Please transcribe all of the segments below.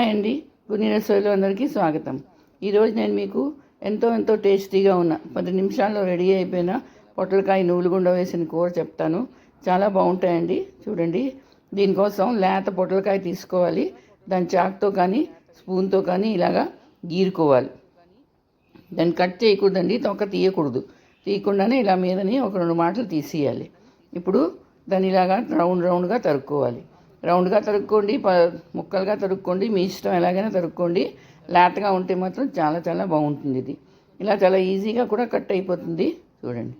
Hi అండి, గుని రసోయిలో అందరికీ స్వాగతం. ఈరోజు నేను మీకు ఎంతో టేస్టీగా ఉన్న 10 నిమిషాల్లో రెడీ అయిపోయిన పొట్లకాయ నూలుగుండ వేసిన కూర చెప్తాను. చాలా బాగుంటాయండి. చూడండి, దీనికోసం లేత పొట్లకాయ తీసుకోవాలి. దాని చాకుతో కానీ స్పూన్తో కానీ ఇలాగా గీరుకోవాలి. దాన్ని కట్ చేయకూడదండి, తొక్క తీయకుండానే ఇలా మీదని ఒక 2 మాటలు తీసేయాలి. ఇప్పుడు దాన్ని ఇలాగా రౌండ్గా తరుక్కోవాలి. రౌండ్గా తరుక్కోండి, ముక్కలుగా తరుక్కోండి, మీ ఇష్టం ఎలాగైనా తరుక్కోండి. లేతగా ఉంటే మాత్రం చాలా బాగుంటుంది. ఇది ఇలా చాలా ఈజీగా కూడా కట్ అయిపోతుంది. చూడండి,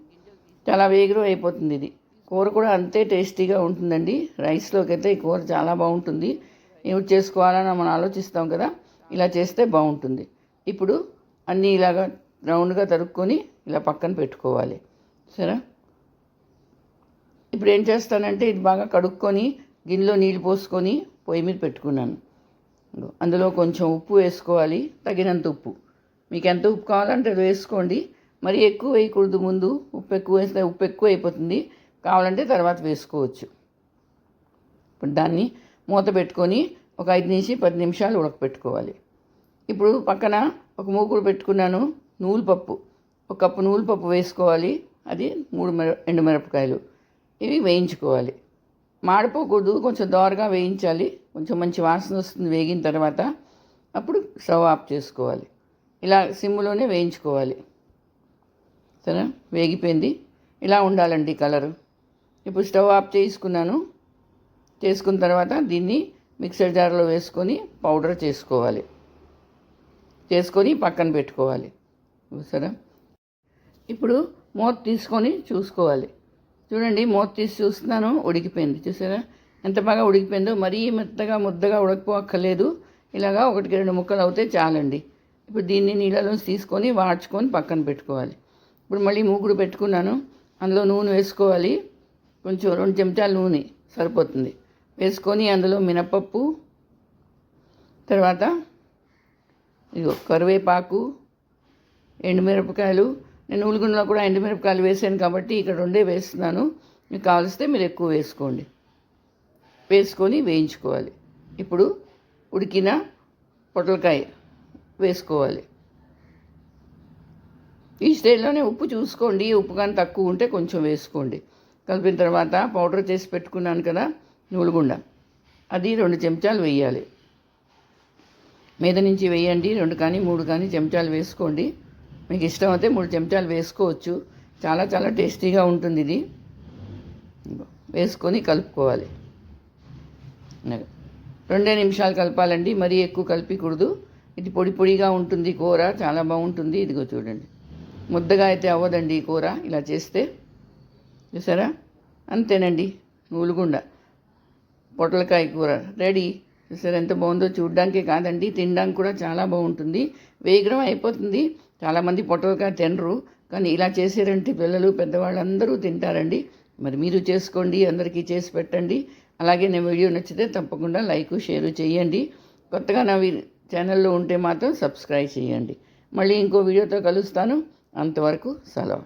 చాలా వేగరం అయిపోతుంది. ఇది కూర కూడా అంతే టేస్టీగా ఉంటుందండి. రైస్లోకి అయితే ఈ కూర చాలా బాగుంటుంది. ఏమి చేసుకోవాలని మనం ఆలోచిస్తాం కదా, ఇలా చేస్తే బాగుంటుంది. ఇప్పుడు అన్నీ ఇలాగా రౌండ్గా తరుక్కొని ఇలా పక్కన పెట్టుకోవాలి. సరే, ఇప్పుడు ఏం చేస్తానంటే ఇది బాగా కడుక్కొని గిన్నెలో నీళ్ళు పోసుకొని పొయ్యి మీద పెట్టుకున్నాను. అందులో కొంచెం ఉప్పు వేసుకోవాలి, తగినంత ఉప్పు. మీకు ఎంత ఉప్పు కావాలంటే అది వేసుకోండి. మరి ఎక్కువ వేయకూడదు. ముందు ఉప్పు ఎక్కువ వేస్తే ఉప్పు ఎక్కువ అయిపోతుంది. కావాలంటే తర్వాత వేసుకోవచ్చు. ఇప్పుడు దాన్ని మూత పెట్టుకొని ఒక 5-10 నిమిషాలు ఉడకపెట్టుకోవాలి. ఇప్పుడు పక్కన ఒక మూకుడు పెట్టుకున్నాను. నూలుపప్పు, 1 కప్పు నూలుపప్పు వేసుకోవాలి. అది 3 ఎండుమిరపకాయలు, ఇవి వేయించుకోవాలి. మాడిపోకూడదు, కొంచెం దోరగా వేయించాలి. కొంచెం మంచి వాసన వస్తుంది వేగిన తర్వాత. అప్పుడు స్టవ్ ఆఫ్ చేసుకోవాలి. ఇలా సిమ్లోనే వేయించుకోవాలి. సరే, వేగిపోయింది. ఇలా ఉండాలండి కలరు. ఇప్పుడు స్టవ్ ఆఫ్ చేసుకున్న తర్వాత దీన్ని మిక్సర్ జార్లో వేసుకొని పౌడర్ చేసుకొని పక్కన పెట్టుకోవాలి. సరే, ఇప్పుడు మూత తీసుకొని చూసుకోవాలి. చూడండి, మూత తీసి చూస్తున్నాను, ఉడికిపోయింది. చూసారా ఎంత బాగా ఉడికిపోయిందో. మరీ మెత్తగా ముద్దగా ఉడకపోక్కర్లేదు. ఇలాగా 1-2 ముక్కలు అవుతే చాలండి. ఇప్పుడు దీన్ని నీళ్ళలోంచి తీసుకొని వాడ్చుకొని పక్కన పెట్టుకోవాలి. ఇప్పుడు మళ్ళీ మూకుడు పెట్టుకున్నాను. అందులో నూనె వేసుకోవాలి. కొంచెం 2 చెంచాల నూనె సరిపోతుంది. వేసుకొని అందులో మినపప్పు, తర్వాత కరివేపాకు, ఎండుమిరపకాయలు. నేను నూలుగుండలో కూడా ఎండుమిరపకాయలు వేసాను కాబట్టి ఇక్కడ 2 వేస్తున్నాను. మీకు కావలిస్తే మీరు ఎక్కువ వేసుకోండి. వేసుకొని వేయించుకోవాలి. ఇప్పుడు ఉడికిన పొట్లకాయ వేసుకోవాలి. ఈ స్టేజ్లోనే ఉప్పు చూసుకోండి. ఉప్పు కానీ తక్కువ ఉంటే కొంచెం వేసుకోండి. కలిపిన తర్వాత పౌడర్ చేసి పెట్టుకున్నాను కదా నూలుగుండ, అది 2 చెంచాలు వేయాలి. మీద నుంచి వేయండి. 2 కానీ 3 కానీ చెంచాలు వేసుకోండి. మీకు ఇష్టం అయితే 3 చెంచాలు వేసుకోవచ్చు. చాలా టేస్టీగా ఉంటుంది. ఇది వేసుకొని కలుపుకోవాలి. 2 నిమిషాలు కలపాలండి, మరీ ఎక్కువ కలిపకూడదు. ఇది పొడిగా ఉంటుంది కూర, చాలా బాగుంటుంది. ఇదిగో చూడండి, ముద్దగా అయితే అవ్వదండి ఈ కూర ఇలా చేస్తే. చూసారా, అంతేనండి, నూలుగుండ పొట్లకాయ కూర రెడీ. చూసారా ఎంత బాగుందో. చూడడానికే కాదండి, తినడానికి కూడా చాలా బాగుంటుంది. వేగరం అయిపోతుంది. చాలామంది పొట్లకాయ తినరు, కానీ ఇలా చేసారంటే పిల్లలు పెద్దవాళ్ళు అందరూ తింటారండి. మరి మీరు చేసుకోండి, అందరికీ చేసి పెట్టండి. అలాగే నా వీడియో నచ్చితే తప్పకుండా లైక్ షేర్ చేయండి. కొత్తగా నా ఛానల్లో ఉంటే మాత్రం సబ్స్క్రైబ్ చేయండి. మళ్ళీ ఇంకో వీడియోతో కలుస్తాను. అంతవరకు సెలవు.